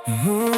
Yeah.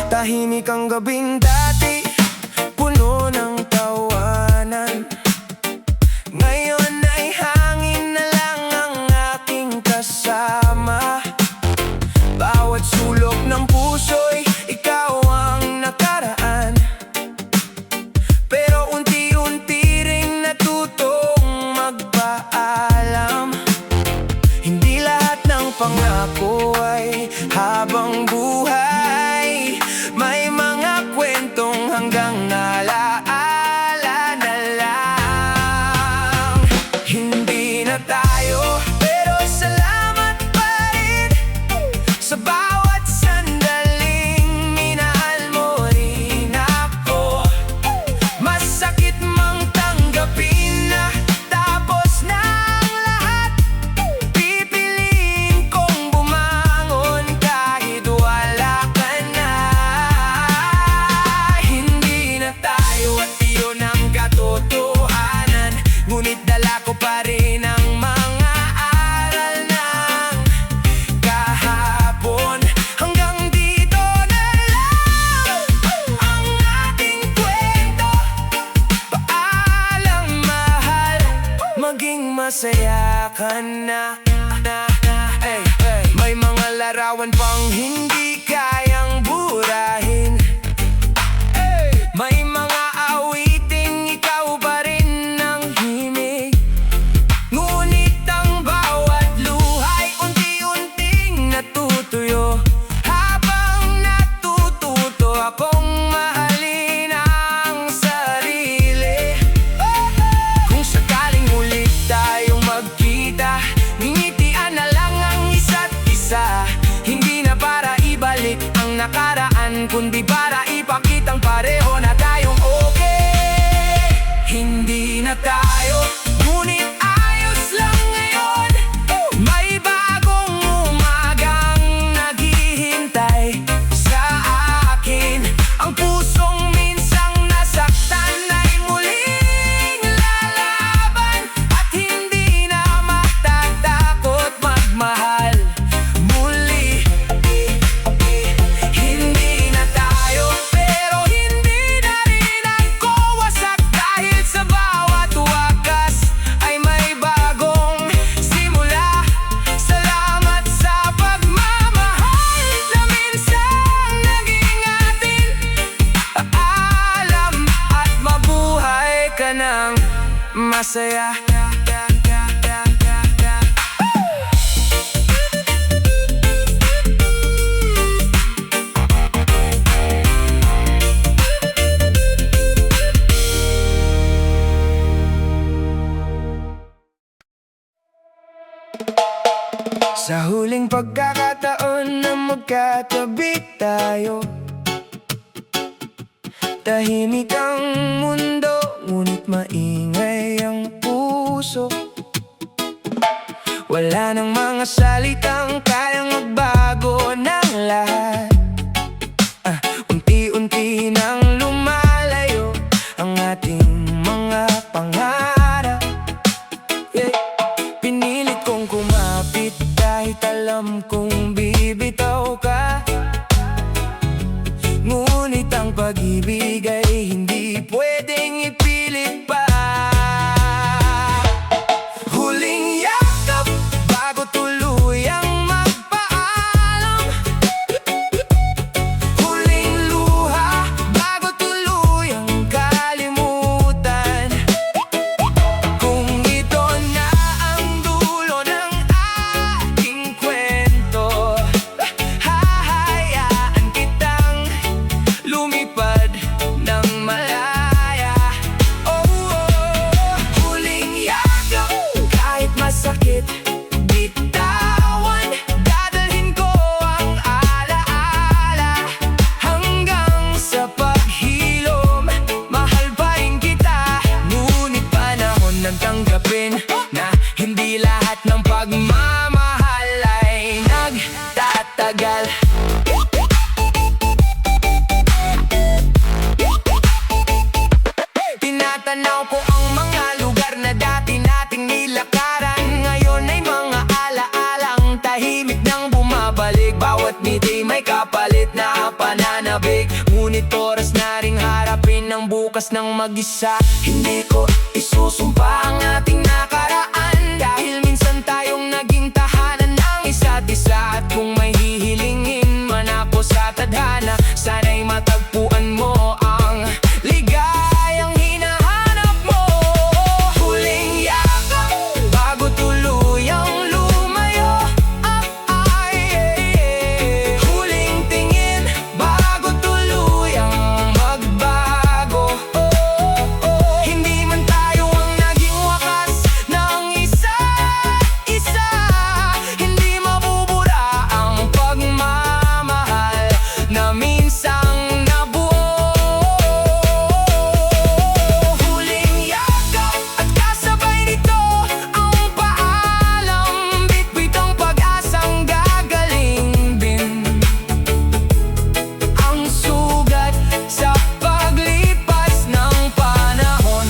Tahimik ang gabing dati, puno ng tawanan. Ngayon ay hangin na lang ang aking kasama. Bawat sulok ng puso'y ikaw ang nakaraan. Pero unti-unti ring natutong magpaalam. Hindi lahat ng pangako ay habang buhay. May mga kwentong hanggang alaala na lang. Hindi na tayo, pero salamat pa rin sa bawat sandaling minahal mo rin ako. Masakit mang tanggapin na tapos na ang lahat. Pipiliin kong bumangon kahit wala ka na. Hindi na tayo at iyon ang katotohanan. Ngunit dala ko pa rin ang mga aral ng kahapon. Hanggang dito na lang ang ating kwento. Paalam mahal, maging masaya ka na. May mga larawan pang hindi kayang burahin. May mga awiting ikaw pa rin ang himig. Ngunit ang bawat luha'y unti-unting natutuyo. Habang natututo akong mahalin ang sarili. Kung sakaling ulit tayong magkita, ngingitian na lang ang isa't isa. Hindi na para ibalik ang nakaraan, kundi para ipakitang pareho na tayong okay. Hindi na tayo, ngunit ayos lang ngayon. May bagong umagang naghihintay sa akin. Ang pusong minsang nasaktan ay muling lalaban. At hindi na matatakot magmahal muli. Hindi na tayo, pero hindi na rin ako wasak. Dahil sa bawat wakas ay may bagong simula. Salamat sa pagmamahal na minsang naging atin. Alam at mabuhay ka ng masaya. Sa huling pagkakataon na magkatabi tayo, tahimik ang mundo, ngunit maingay ang puso. Wala nang mga salitang kayang magbago ng lahat. Unti-unti nang lumalayo ang ating mga pangarap. Pinilit kong kumapit kahit alam kong bibitaw ka. Ngunit ang pag-ibig ay hindi pwedeng ipilit pa. Huling yakap bago tuluyang magpaliwanag. lumabas ng mag-isa. Hindi ko isusumpa ang ating nakaraan, dahil minsan tayong naging tahanan ng isa't isa. At kung may hihilingin man ako sa tadhana, sana'y matagpuan mo ang ligayang hinahanap mo. Huling yakap bago tuluyang lumayo. Huling tingin bago tuluyang magbago. Hindi man tayo ang naging wakas ng isa't isa, hindi mabubura ang pagmamahal na minsang nabuo. Huling yakap at kasabay nito ang paalam, bitbit ang pag-asang gagaling din. Ang sugat sa paglipas ng panahon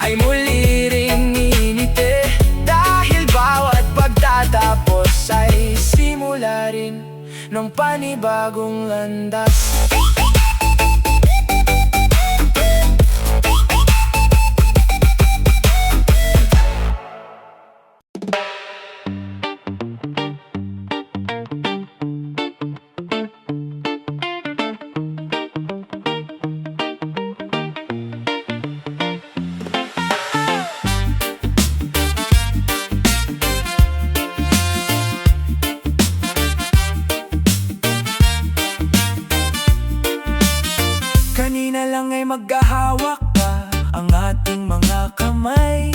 ay muli ring inite, dahil bawat pagtatapos ay simula rin ng panibagong landas. Kanina lang ay maghahawak pa ang ating mga kamay,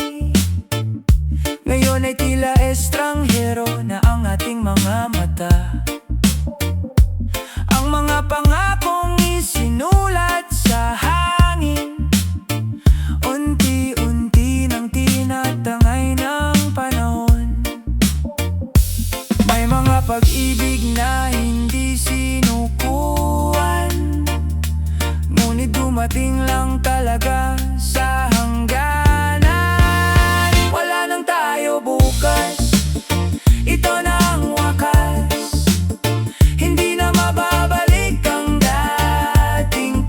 ngayon ay tila estranghero na ang ating mga mata. Ang mga pangakong isinulat sa hangin, unti-unti nang tinatangay ng panahon. May mga pag-ibig na hindi sinukuan, ngunit dumating lang talaga sa hangganan. Wala nang tayo bukas, ito na ang wakas. Hindi na mababalik ang dating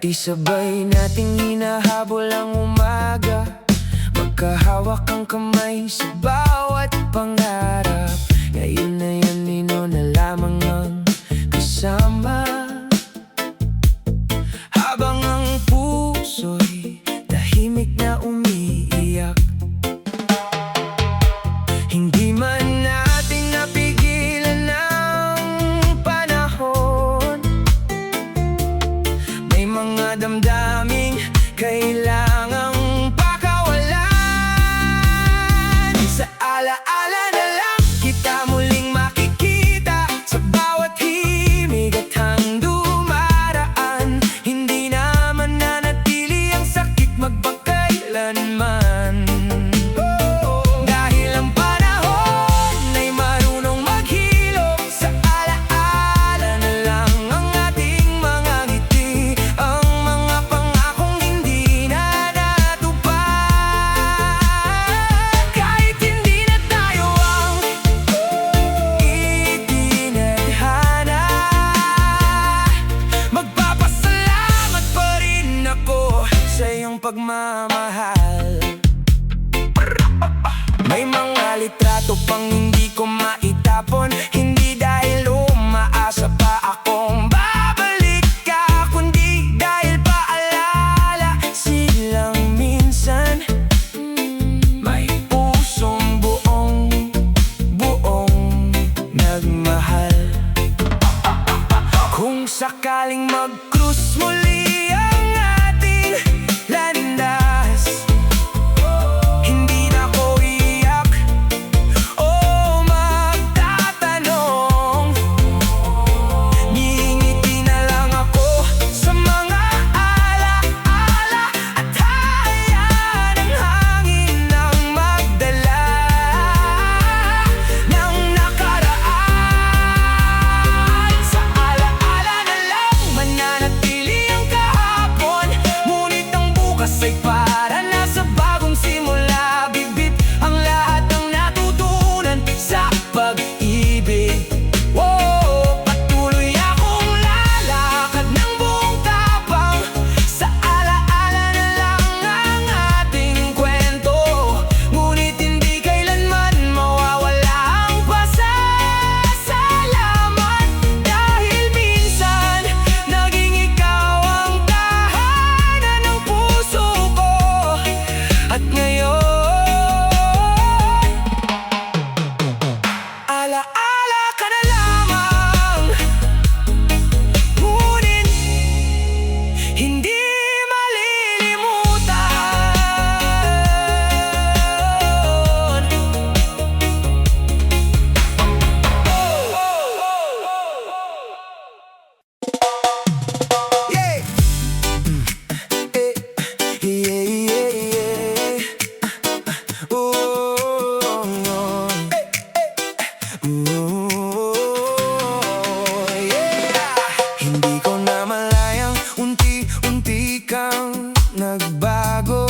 Dati sabay nating hinahabol ang umaga, magkahawak ang kamay sa bawat pangarap. Ngayon na yan, lino na lamang ang kasama, habang ang puso'y tahimik na umiiyak. Hindi man natin napigilan ng panahon, may mga damdaming kailangang pakawalan. Sa alaala na lang kita muling makikita, sa bawat himig at hang dumaraan. Hindi na mananatili ang sakit magpakailanman, dahil ang panahon ay marunong maghilom. Sa alaala na lang ang ating mga ngiti, ang mga pangakong hindi na natupad. Kahit hindi na tayo ang itinadhana, magpapasalamat pa rin ako sa iyong pagmamahal. May mga litrato pang hindi ko maitapon, hindi dahil umaasa pa akong babalik ka, kundi dahil paalala silang minsan may pusong buong nagmahal. Kung sakaling mag-cruise muli ang ating landas, hindi na ko iyak o magtatanong. Ngingiti na lang ako sa mga alaala, at hayaan ang hangin ng magdala ng nakaraan. Sa alaala na lang mananatili ang kahapon, ngunit ang bukas ay para na sa bagong simula. Bibit ang lahat ng natutunan sa pag-ibig. Patuloy akong lalakad ng buong tapang, sa alaala na lang ang ating kwento, ngunit hindi kailanman mawawala ang pasasalamat, dahil minsan naging ikaw ang tahanan ng puso ko. At ngayon, alaala ka na lamang, ngunit hindi malilimutan. Yeah. Hindi ko na malayang unti-unti kang nagbago.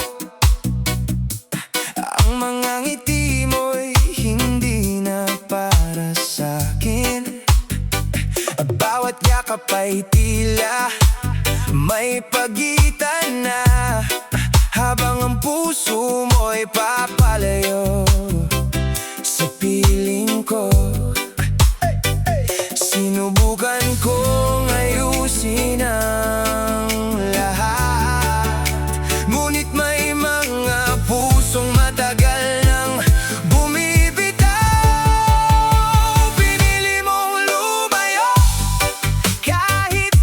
Ang mga ngiti mo'y hindi na para sa'kin. Bawat yakap ay tila may pagitan na, habang ang puso mo'y papalayo sa piling ko. Sinubukan kong ayusin ang lahat, ngunit may mga pusong matagal nang bumibitaw. Pinili mong lumayo kahit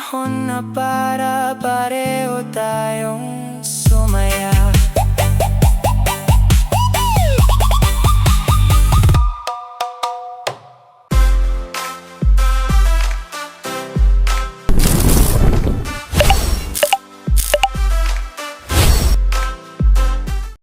panahon na para